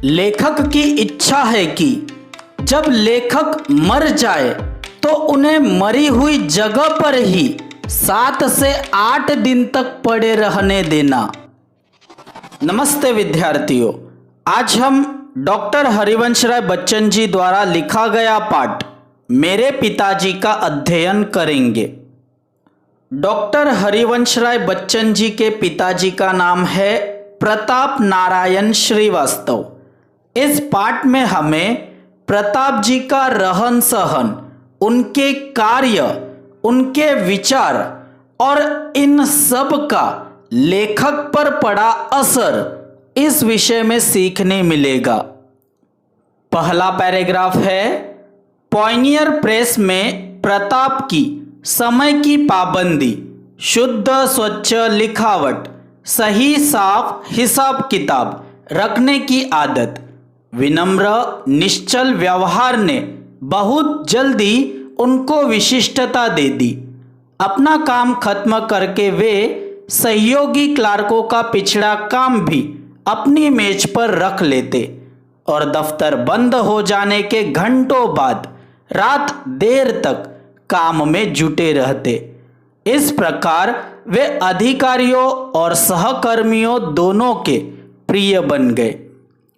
लेखक की इच्छा है कि जब लेखक मर जाए तो उन्हें मरी हुई जगह पर ही 7 से 8 दिन तक पड़े रहने देना। नमस्ते विद्यार्थियों, आज हम डॉक्टर हरिवंश राय बच्चन जी द्वारा लिखा गया पाठ मेरे पिताजी का अध्ययन करेंगे। डॉक्टर हरिवंश राय बच्चन जी के पिताजी का नाम है प्रताप नारायण श्रीवास्तव। इस पाठ में हमें प्रताप जी का रहन सहन, उनके कार्य, उनके विचार और इन सब का लेखक पर पड़ा असर इस विषय में सीखने मिलेगा। पहला पैराग्राफ है, पॉइनियर प्रेस में प्रताप की समय की पाबंदी, शुद्ध स्वच्छ लिखावट, सही साफ हिसाब किताब रखने की आदत, विनम्र निश्चल व्यवहार ने बहुत जल्दी उनको विशिष्टता दे दी। अपना काम खत्म करके वे सहयोगी क्लार्कों का पिछड़ा काम भी अपनी मेज पर रख लेते और दफ्तर बंद हो जाने के घंटों बाद रात देर तक काम में जुटे रहते। इस प्रकार वे अधिकारियों और सहकर्मियों दोनों के प्रिय बन गए।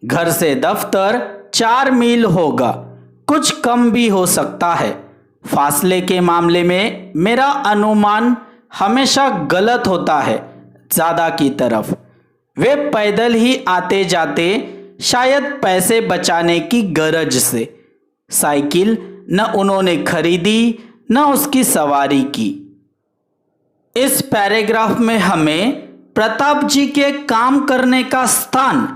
घर से दफ्तर 4 मील होगा, कुछ कम भी हो सकता है। फासले के मामले में मेरा अनुमान हमेशा गलत होता है, ज़्यादा की तरफ। वे पैदल ही आते जाते, शायद पैसे बचाने की गरज से। साइकिल न उन्होंने खरीदी न उसकी सवारी की। इस पैराग्राफ में हमें प्रताप जी के काम करने का स्थान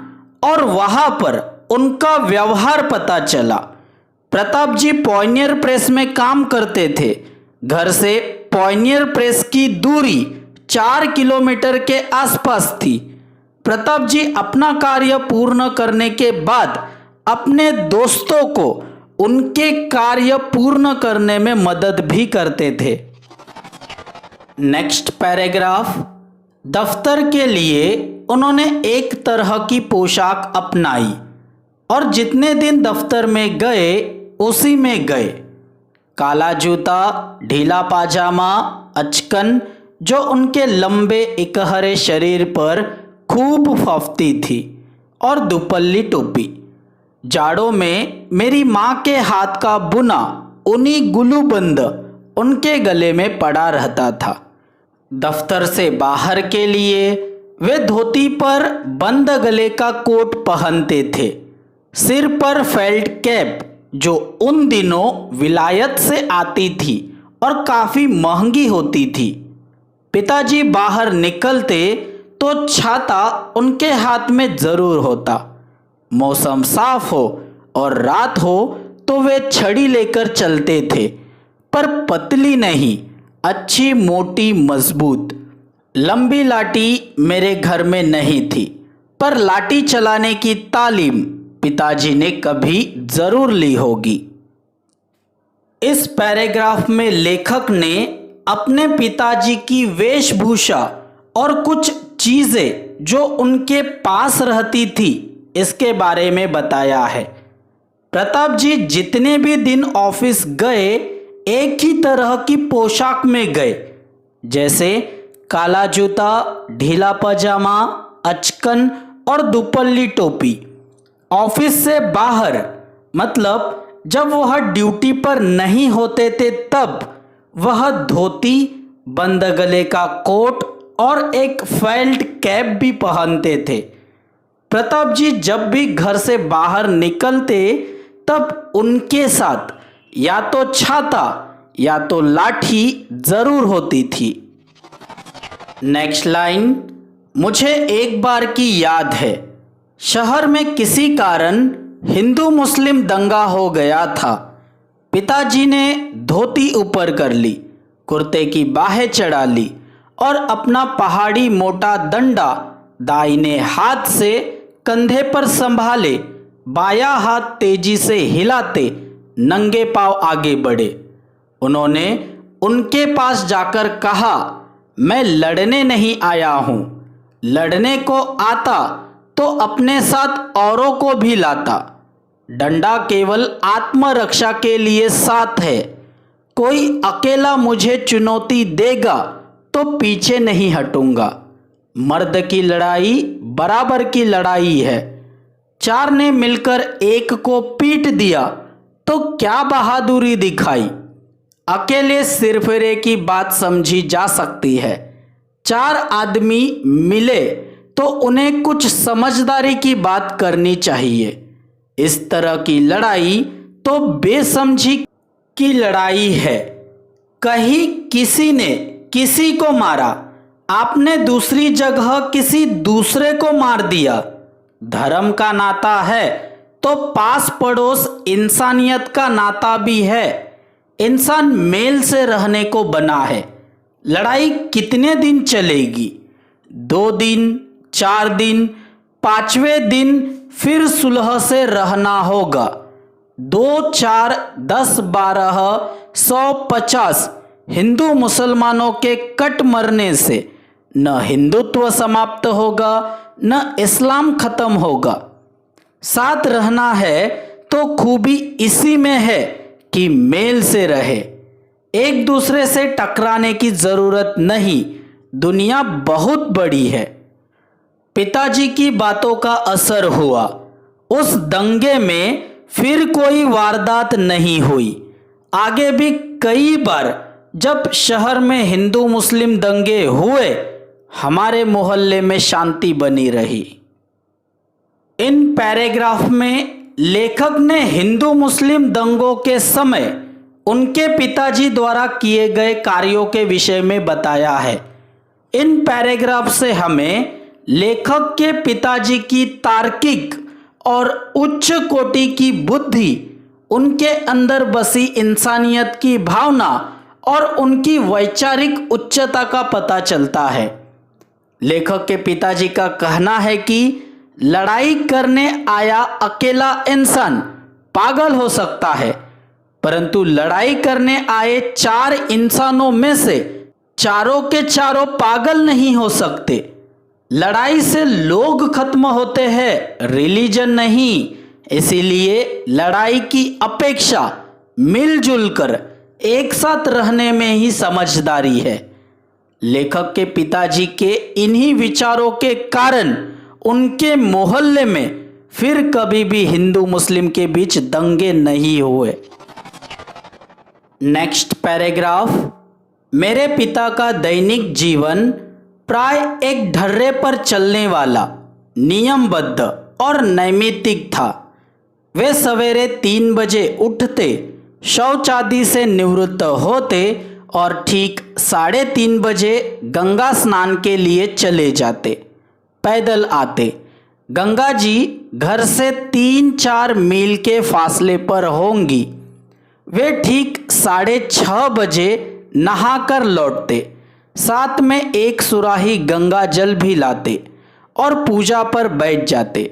और वहां पर उनका व्यवहार पता चला। प्रताप जी पॉइनियर प्रेस में काम करते थे। घर से पॉइनियर प्रेस की दूरी 4 किलोमीटर के आसपास थी। प्रताप जी अपना कार्य पूर्ण करने के बाद अपने दोस्तों को उनके कार्य पूर्ण करने में मदद भी करते थे। नेक्स्ट पैराग्राफ, दफ्तर के लिए उन्होंने एक तरह की पोशाक अपनाई और जितने दिन दफ्तर में गए उसी में गए। काला जूता, ढीला पाजामा, अचकन जो उनके लंबे इकहरे शरीर पर खूब फफती थी, और दुपल्ली टोपी। जाड़ों में मेरी माँ के हाथ का बुना ऊनी गुलूबंद उनके गले में पड़ा रहता था। दफ्तर से बाहर के लिए वे धोती पर बंद गले का कोट पहनते थे। सिर पर फेल्ट कैप जो उन दिनों विलायत से आती थी और काफ़ी महंगी होती थी। पिताजी बाहर निकलते तो छाता उनके हाथ में ज़रूर होता। मौसम साफ हो और रात हो तो वे छड़ी लेकर चलते थे, पर पतली नहीं, अच्छी मोटी मजबूत। लंबी लाठी मेरे घर में नहीं थी, पर लाठी चलाने की तालीम पिताजी ने कभी ज़रूर ली होगी। इस पैराग्राफ में लेखक ने अपने पिताजी की वेशभूषा और कुछ चीज़ें जो उनके पास रहती थी इसके बारे में बताया है। प्रताप जी जितने भी दिन ऑफिस गए एक ही तरह की पोशाक में गए, जैसे काला जूता, ढीला पजामा, अचकन और दुपल्ली टोपी। ऑफिस से बाहर मतलब जब वह ड्यूटी पर नहीं होते थे तब वह धोती, बंद गले का कोट और एक फेल्ट कैप भी पहनते थे। प्रताप जी जब भी घर से बाहर निकलते तब उनके साथ या तो छाता या तो लाठी जरूर होती थी। नेक्स्ट लाइन, मुझे एक बार की याद है, शहर में किसी कारण हिंदू मुस्लिम दंगा हो गया था। पिताजी ने धोती ऊपर कर ली, कुर्ते की बाहें चढ़ा ली और अपना पहाड़ी मोटा डंडा दाहिने हाथ से कंधे पर संभाले, बायां हाथ तेजी से हिलाते नंगे पांव आगे बढ़े। उन्होंने उनके पास जाकर कहा, मैं लड़ने नहीं आया हूँ, लड़ने को आता तो अपने साथ औरों को भी लाता। डंडा केवल आत्मरक्षा के लिए साथ है। कोई अकेला मुझे चुनौती देगा तो पीछे नहीं हटूंगा। मर्द की लड़ाई बराबर की लड़ाई है। चार ने मिलकर एक को पीट दिया तो क्या बहादुरी दिखाई। अकेले सिरफिरे की बात समझी जा सकती है। चार आदमी मिले तो उन्हें कुछ समझदारी की बात करनी चाहिए। इस तरह की लड़ाई तो बेसमझी की लड़ाई है। कहीं किसी ने किसी को मारा, आपने दूसरी जगह किसी दूसरे को मार दिया। धर्म का नाता है तो पास पड़ोस इंसानियत का नाता भी है। इंसान मेल से रहने को बना है। लड़ाई कितने दिन चलेगी? 2 दिन, 4 दिन, 5वें दिन फिर सुलह से रहना होगा। 2, 4, 10, 12, 100, 50 हिंदू मुसलमानों के कट मरने से न हिंदुत्व समाप्त होगा न इस्लाम खत्म होगा। साथ रहना है तो खूबी इसी में है कि मेल से रहे। एक दूसरे से टकराने की जरूरत नहीं। दुनिया बहुत बड़ी है। पिताजी की बातों का असर हुआ। उस दंगे में फिर कोई वारदात नहीं हुई। आगे भी कई बार जब शहर में हिंदू मुस्लिम दंगे हुए, हमारे मोहल्ले में शांति बनी रही। इन पैराग्राफ में लेखक ने हिंदू मुस्लिम दंगों के समय उनके पिताजी द्वारा किए गए कार्यों के विषय में बताया है। इन पैराग्राफ से हमें लेखक के पिताजी की तार्किक और उच्च कोटि की बुद्धि, उनके अंदर बसी इंसानियत की भावना और उनकी वैचारिक उच्चता का पता चलता है। लेखक के पिताजी का कहना है कि लड़ाई करने आया अकेला इंसान पागल हो सकता है, परंतु लड़ाई करने आए 4 इंसानों में से चारों के चारों पागल नहीं हो सकते। लड़ाई से लोग खत्म होते हैं, रिलीजन नहीं। इसीलिए लड़ाई की अपेक्षा मिलजुल कर एक साथ रहने में ही समझदारी है। लेखक के पिताजी के इन्हीं विचारों के कारण उनके मोहल्ले में फिर कभी भी हिंदू मुस्लिम के बीच दंगे नहीं हुए। Next paragraph. मेरे पिता का दैनिक जीवन प्राय एक ढर्रे पर चलने वाला, नियमबद्ध और नैमित्तिक था। वे सवेरे 3 बजे उठते, शौच आदि से निवृत्त होते और ठीक 3:30 बजे गंगा स्नान के लिए चले जाते। पैदल आते। गंगा जी घर से 3-4 मील के फासले पर होंगी। वे ठीक 6:30 बजे नहाकर लौटते। साथ में एक सुराही गंगा जल भी लाते और पूजा पर बैठ जाते।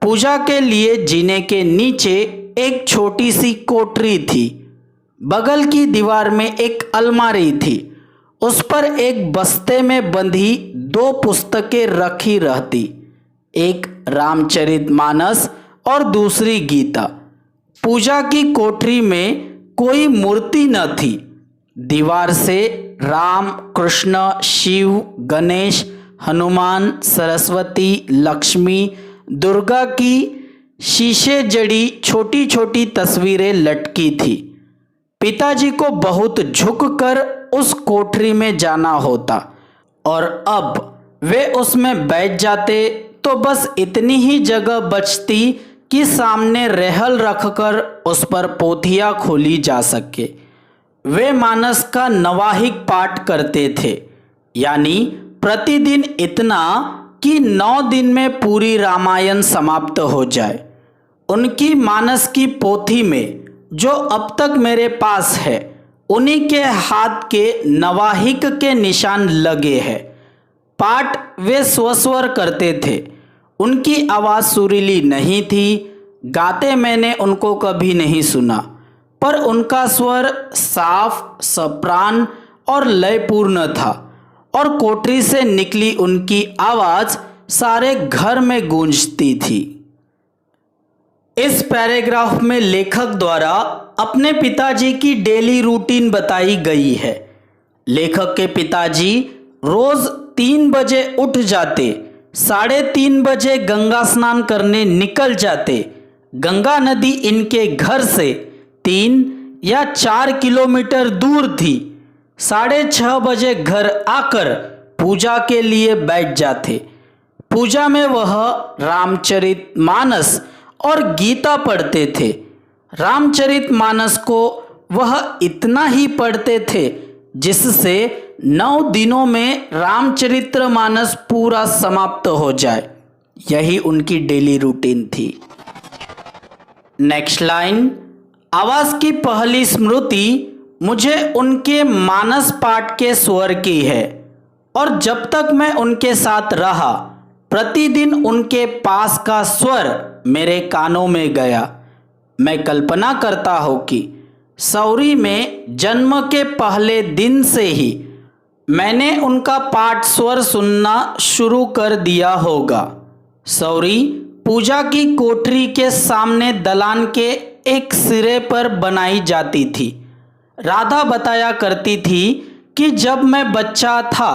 पूजा के लिए जीने के नीचे एक छोटी सी कोठरी थी। बगल की दीवार में एक अलमारी थी। उस पर एक बस्ते में बंधी 2 पुस्तकें रखी रहती, एक रामचरितमानस और दूसरी गीता। पूजा की कोठरी में कोई मूर्ति न थी। दीवार से राम, कृष्ण, शिव, गणेश, हनुमान, सरस्वती, लक्ष्मी, दुर्गा की शीशे जड़ी छोटी छोटी तस्वीरें लटकी थी। पिताजी को बहुत झुककर उस कोठरी में जाना होता और अब वे उसमें बैठ जाते तो बस इतनी ही जगह बचती कि सामने रेहल रखकर उस पर पोथियाँ खोली जा सके। वे मानस का नवाहिक पाठ करते थे, यानी प्रतिदिन इतना कि 9 दिन में पूरी रामायण समाप्त हो जाए। उनकी मानस की पोथी में जो अब तक मेरे पास है, उन्हीं के हाथ के नवाहिक के निशान लगे हैं। पाठ वे स्वस्वर करते थे। उनकी आवाज़ सुरीली नहीं थी। गाते मैंने उनको कभी नहीं सुना, पर उनका स्वर साफ, सप्रान और लयपूर्ण था और कोठरी से निकली उनकी आवाज़ सारे घर में गूंजती थी। इस पैराग्राफ में लेखक द्वारा अपने पिताजी की डेली रूटीन बताई गई है। लेखक के पिताजी रोज 3 बजे उठ जाते, 3:30 बजे गंगा स्नान करने निकल जाते। गंगा नदी इनके घर से 3 या 4 किलोमीटर दूर थी। 6:30 बजे घर आकर पूजा के लिए बैठ जाते। पूजा में वह रामचरितमानस और गीता पढ़ते थे। रामचरितमानस को वह इतना ही पढ़ते थे जिससे 9 दिनों में रामचरितमानस पूरा समाप्त हो जाए। यही उनकी डेली रूटीन थी। नेक्स्ट लाइन, आवाज़ की पहली स्मृति मुझे उनके मानस पाठ के स्वर की है और जब तक मैं उनके साथ रहा प्रतिदिन उनके पास का स्वर मेरे कानों में गया। मैं कल्पना करता हूँ कि सौरी में जन्म के पहले दिन से ही मैंने उनका पाठ स्वर सुनना शुरू कर दिया होगा। सौरी पूजा की कोठरी के सामने दलान के एक सिरे पर बनाई जाती थी। राधा बताया करती थी कि जब मैं बच्चा था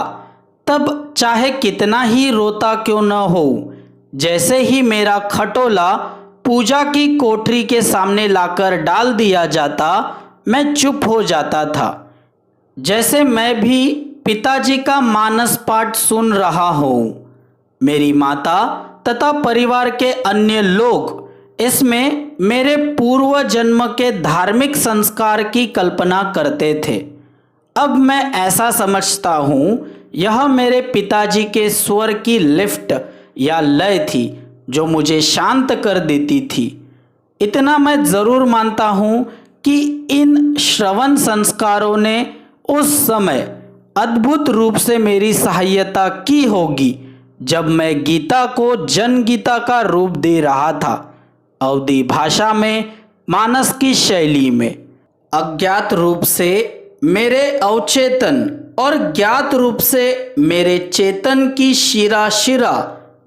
तब चाहे कितना ही रोता क्यों न हो, जैसे ही मेरा खटोला पूजा की कोठरी के सामने लाकर डाल दिया जाता मैं चुप हो जाता था, जैसे मैं भी पिताजी का मानस पाठ सुन रहा हूँ। मेरी माता तथा परिवार के अन्य लोग इसमें मेरे पूर्व जन्म के धार्मिक संस्कार की कल्पना करते थे। अब मैं ऐसा समझता हूँ यह मेरे पिताजी के स्वर की लिफ्ट या लय थी जो मुझे शांत कर देती थी। इतना मैं ज़रूर मानता हूँ कि इन श्रवण संस्कारों ने उस समय अद्भुत रूप से मेरी सहायता की होगी जब मैं गीता को जनगीता का रूप दे रहा था, अवधी भाषा में, मानस की शैली में। अज्ञात रूप से मेरे अवचेतन और ज्ञात रूप से मेरे चेतन की शिरा शिरा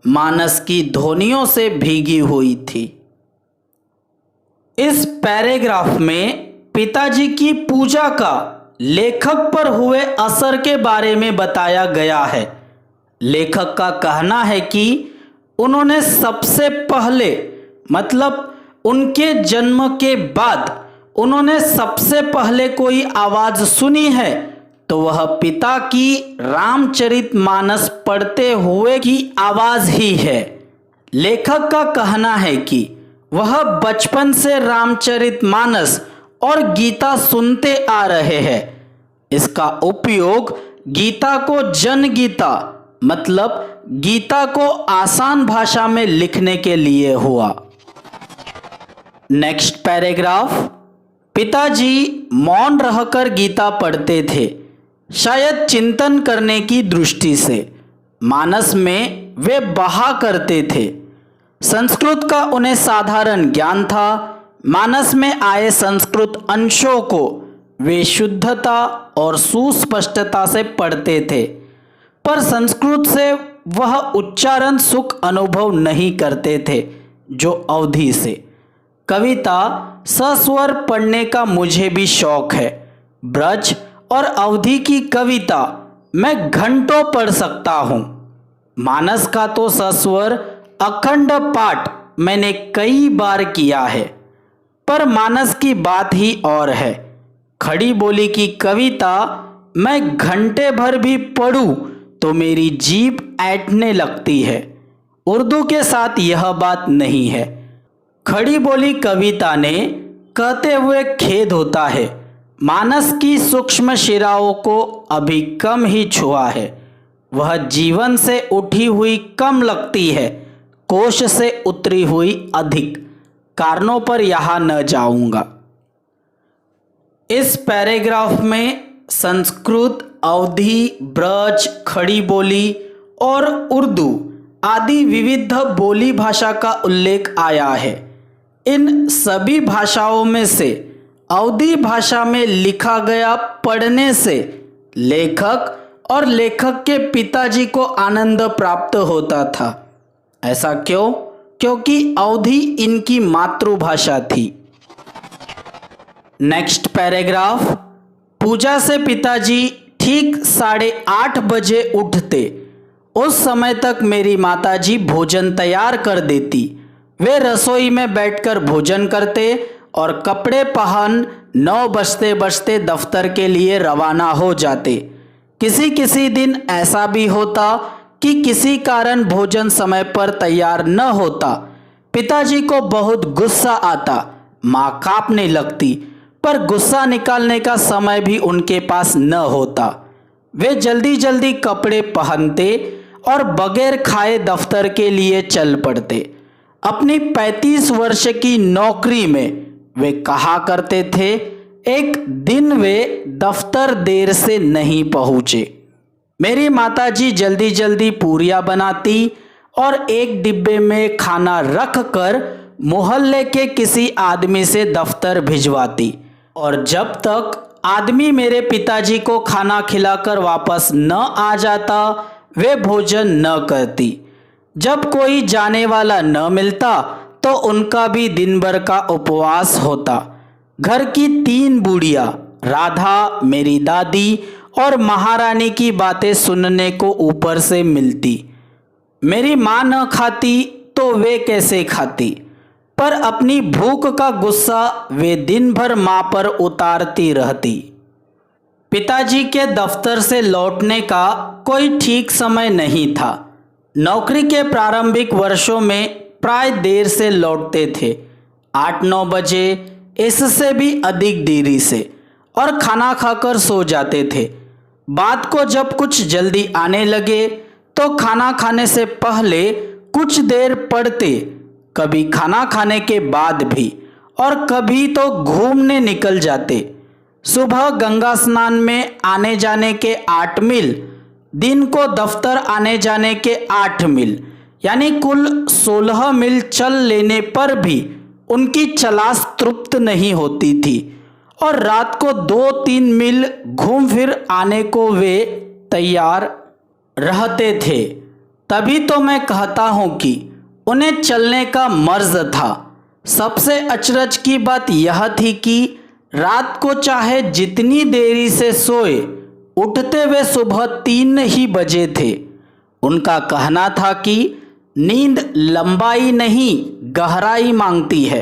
मानस की ध्वनियों से भीगी हुई थी। इस पैराग्राफ में पिताजी की पूजा का लेखक पर हुए असर के बारे में बताया गया है। लेखक का कहना है कि उन्होंने सबसे पहले, मतलब उनके जन्म के बाद उन्होंने सबसे पहले कोई आवाज़ सुनी है तो वह पिता की रामचरितमानस पढ़ते हुए की आवाज़ ही है। लेखक का कहना है कि वह बचपन से रामचरितमानस और गीता सुनते आ रहे हैं। इसका उपयोग गीता को जनगीता, मतलब गीता को आसान भाषा में लिखने के लिए हुआ। नेक्स्ट पैराग्राफ, पिताजी मौन रहकर गीता पढ़ते थे, शायद चिंतन करने की दृष्टि से। मानस में वे बहा करते थे। संस्कृत का उन्हें साधारण ज्ञान था। मानस में आए संस्कृत अंशों को वे शुद्धता और सुस्पष्टता से पढ़ते थे, पर संस्कृत से वह उच्चारण सुख अनुभव नहीं करते थे जो अवधी से। कविता सस्वर पढ़ने का मुझे भी शौक है। ब्रज और अवधी की कविता मैं घंटों पढ़ सकता हूँ। मानस का तो सस्वर अखंड पाठ मैंने कई बार किया है, पर मानस की बात ही और है। खड़ी बोली की कविता मैं घंटे भर भी पढ़ूं तो मेरी जीभ ऐंठने लगती है। उर्दू के साथ यह बात नहीं है। खड़ी बोली कविता ने कहते हुए खेद होता है, मानस की सूक्ष्म शिराओं को अभी कम ही छुआ है। वह जीवन से उठी हुई कम लगती है, कोश से उतरी हुई अधिक। कारणों पर यहाँ न जाऊंगा। इस पैराग्राफ में संस्कृत, अवधी, ब्रज, खड़ी बोली और उर्दू आदि विविध बोली भाषा का उल्लेख आया है। इन सभी भाषाओं में से अवधी भाषा में लिखा गया पढ़ने से लेखक और लेखक के पिताजी को आनंद प्राप्त होता था। ऐसा क्यों? क्योंकि अवधी इनकी मातृभाषा थी। Next paragraph. पूजा से पिताजी ठीक 8:30 बजे उठते। उस समय तक मेरी माताजी भोजन तैयार कर देती। वे रसोई में बैठकर भोजन करते और कपड़े पहन 9 बजते बजते दफ्तर के लिए रवाना हो जाते। किसी किसी दिन ऐसा भी होता कि किसी कारण भोजन समय पर तैयार न होता। पिताजी को बहुत गुस्सा आता, माँ कांपने लगती, पर गुस्सा निकालने का समय भी उनके पास न होता। वे जल्दी जल्दी कपड़े पहनते और बगैर खाए दफ्तर के लिए चल पड़ते। अपनी 35 वर्ष की नौकरी में वे कहा करते थे, एक दिन वे दफ्तर देर से नहीं पहुँचे। मेरी माताजी जल्दी जल्दी पूरियाँ बनाती और एक डिब्बे में खाना रख कर मोहल्ले के किसी आदमी से दफ्तर भिजवाती, और जब तक आदमी मेरे पिताजी को खाना खिलाकर वापस न आ जाता वे भोजन न करती। जब कोई जाने वाला न मिलता तो उनका भी दिन भर का उपवास होता। घर की 3 बूढ़ियाँ, राधा, मेरी दादी और महारानी की बातें सुनने को ऊपर से मिलती। मेरी माँ न खाती तो वे कैसे खाती, पर अपनी भूख का गुस्सा वे दिन भर माँ पर उतारती रहती। पिताजी के दफ्तर से लौटने का कोई ठीक समय नहीं था। नौकरी के प्रारंभिक वर्षों में प्राय देर से लौटते थे, 8-9 बजे, इससे भी अधिक देरी से, और खाना खाकर सो जाते थे। बात को जब कुछ जल्दी आने लगे तो खाना खाने से पहले कुछ देर पढ़ते, कभी खाना खाने के बाद भी, और कभी तो घूमने निकल जाते। सुबह गंगा स्नान में आने जाने के 8 मील, दिन को दफ्तर आने जाने के 8 मील, यानी कुल 16 मील चल लेने पर भी उनकी चलास तृप्त नहीं होती थी, और रात को 2-3 मील घूम फिर आने को वे तैयार रहते थे। तभी तो मैं कहता हूँ कि उन्हें चलने का मर्ज था। सबसे अचरज की बात यह थी कि रात को चाहे जितनी देरी से सोए, उठते वे सुबह 3 ही बजे थे। उनका कहना था कि नींद लंबाई नहीं गहराई मांगती है,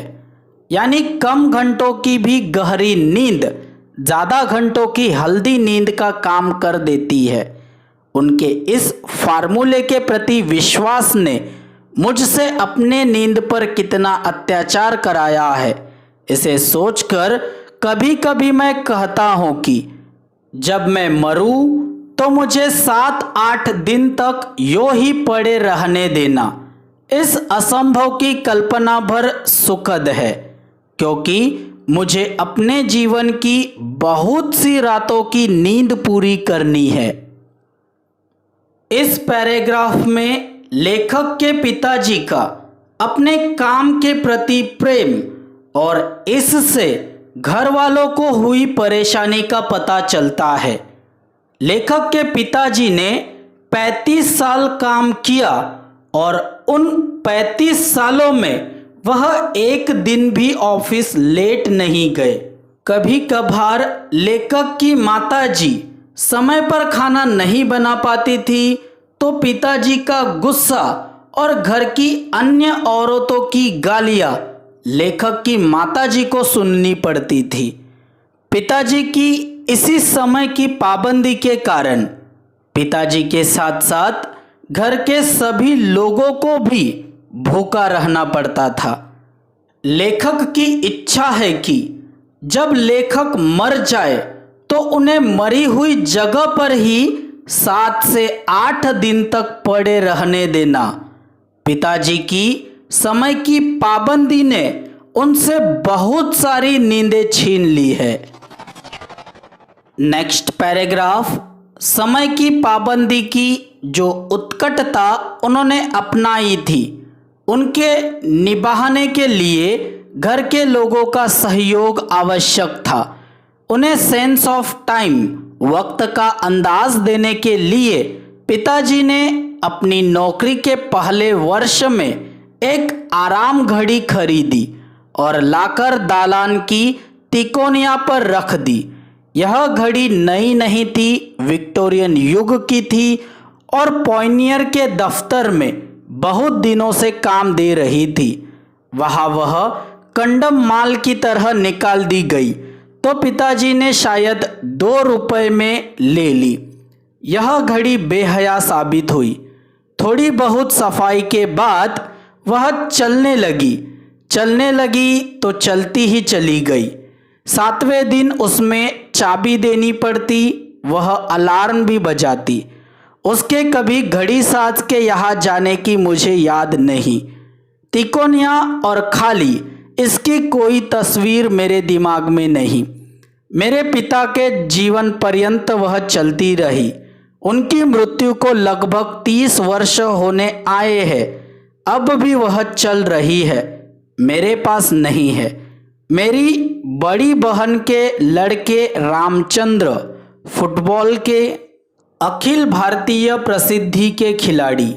यानी कम घंटों की भी गहरी नींद ज़्यादा घंटों की हल्दी नींद का काम कर देती है। उनके इस फार्मूले के प्रति विश्वास ने मुझसे अपने नींद पर कितना अत्याचार कराया है, इसे सोचकर कभी कभी मैं कहता हूँ कि जब मैं मरूं तो मुझे 7-8 दिन तक यूं ही पड़े रहने देना। इस असंभव की कल्पना भर सुखद है, क्योंकि मुझे अपने जीवन की बहुत सी रातों की नींद पूरी करनी है। इस पैराग्राफ में लेखक के पिताजी का अपने काम के प्रति प्रेम और इससे घर वालों को हुई परेशानी का पता चलता है। लेखक के पिताजी ने 35 साल काम किया और उन 35 सालों में वह एक दिन भी ऑफिस लेट नहीं गए। कभी कभार लेखक की माताजी समय पर खाना नहीं बना पाती थी तो पिताजी का गुस्सा और घर की अन्य औरतों की गालियां लेखक की माताजी को सुननी पड़ती थी। पिताजी की इसी समय की पाबंदी के कारण पिताजी के साथ साथ घर के सभी लोगों को भी भूखा रहना पड़ता था। लेखक की इच्छा है कि जब लेखक मर जाए तो उन्हें मरी हुई जगह पर ही 7 से 8 दिन तक पड़े रहने देना। पिताजी की समय की पाबंदी ने उनसे बहुत सारी नींदें छीन ली है। Next paragraph. समय की पाबंदी की जो उत्कटता उन्होंने अपनाई थी, उनके निभाने के लिए घर के लोगों का सहयोग आवश्यक था। उन्हें सेंस ऑफ टाइम वक्त का अंदाज देने के लिए पिताजी ने अपनी नौकरी के पहले वर्ष में एक आराम घड़ी खरीदी और लाकर दालान की तिकोनिया पर रख दी। यह घड़ी नई नहीं थी, विक्टोरियन युग की थी और पॉइनियर के दफ्तर में बहुत दिनों से काम दे रही थी। वह कंडम माल की तरह निकाल दी गई तो पिताजी ने शायद 2 रुपए में ले ली। यह घड़ी बेहया साबित हुई। थोड़ी बहुत सफाई के बाद वह चलने लगी तो चलती ही चली गई। 7वें दिन उसमें चाबी देनी पड़ती, वह अलार्म भी बजाती। उसके कभी घड़ी साज के यहाँ जाने की मुझे याद नहीं। तिकोनिया और खाली इसकी कोई तस्वीर मेरे दिमाग में नहीं। मेरे पिता के जीवन पर्यंत वह चलती रही। उनकी मृत्यु को लगभग 30 वर्ष होने आए हैं, अब भी वह चल रही है। मेरे पास नहीं है। मेरी बड़ी बहन के लड़के रामचंद्र फुटबॉल के अखिल भारतीय प्रसिद्धि के खिलाड़ी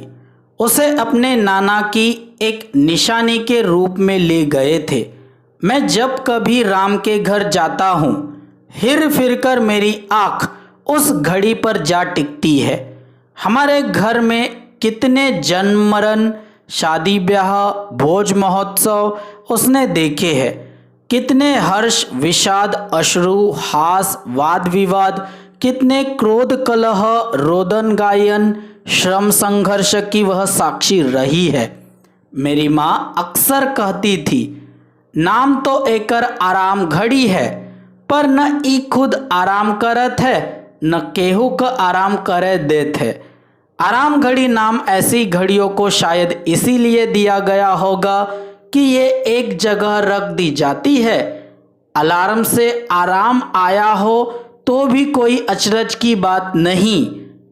उसे अपने नाना की एक निशानी के रूप में ले गए थे। मैं जब कभी राम के घर जाता हूँ, हिर फिर कर मेरी आँख उस घड़ी पर जा टिकती है। हमारे घर में कितने जन्म मरण, शादी ब्याह, भोज महोत्सव उसने देखे हैं। कितने हर्ष विषाद, अश्रु हास, वाद विवाद, कितने क्रोध कलह, रोदन गायन, श्रम संघर्ष की वह साक्षी रही है। मेरी माँ अक्सर कहती थी, नाम तो एकर आराम घड़ी है, पर न ई खुद आराम करत है न केहू का आराम करे देत है। आराम घड़ी नाम ऐसी घड़ियों को शायद इसीलिए दिया गया होगा कि ये एक जगह रख दी जाती है। अलार्म से आराम आया हो तो भी कोई अचरज की बात नहीं।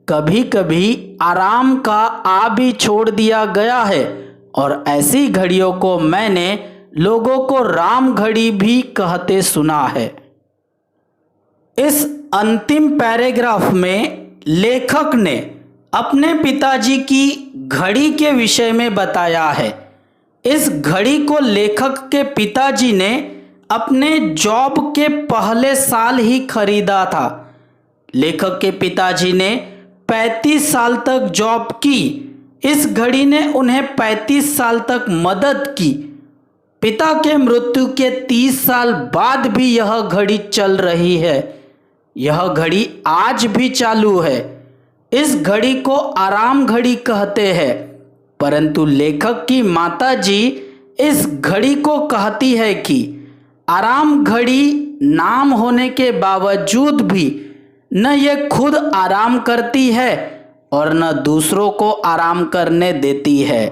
कभी कभी आराम का आ भी छोड़ दिया गया है और ऐसी घड़ियों को मैंने लोगों को राम घड़ी भी कहते सुना है। इस अंतिम पैराग्राफ में लेखक ने अपने पिताजी की घड़ी के विषय में बताया है। इस घड़ी को लेखक के पिताजी ने अपने जॉब के पहले साल ही खरीदा था। लेखक के पिताजी ने 35 साल तक जॉब की। इस घड़ी ने उन्हें 35 साल तक मदद की। पिता के मृत्यु के 30 साल बाद भी यह घड़ी चल रही है। यह घड़ी आज भी चालू है। इस घड़ी को आराम घड़ी कहते हैं, परंतु लेखक की माताजी इस घड़ी को कहती है कि आराम घड़ी नाम होने के बावजूद भी न ये खुद आराम करती है और न दूसरों को आराम करने देती है।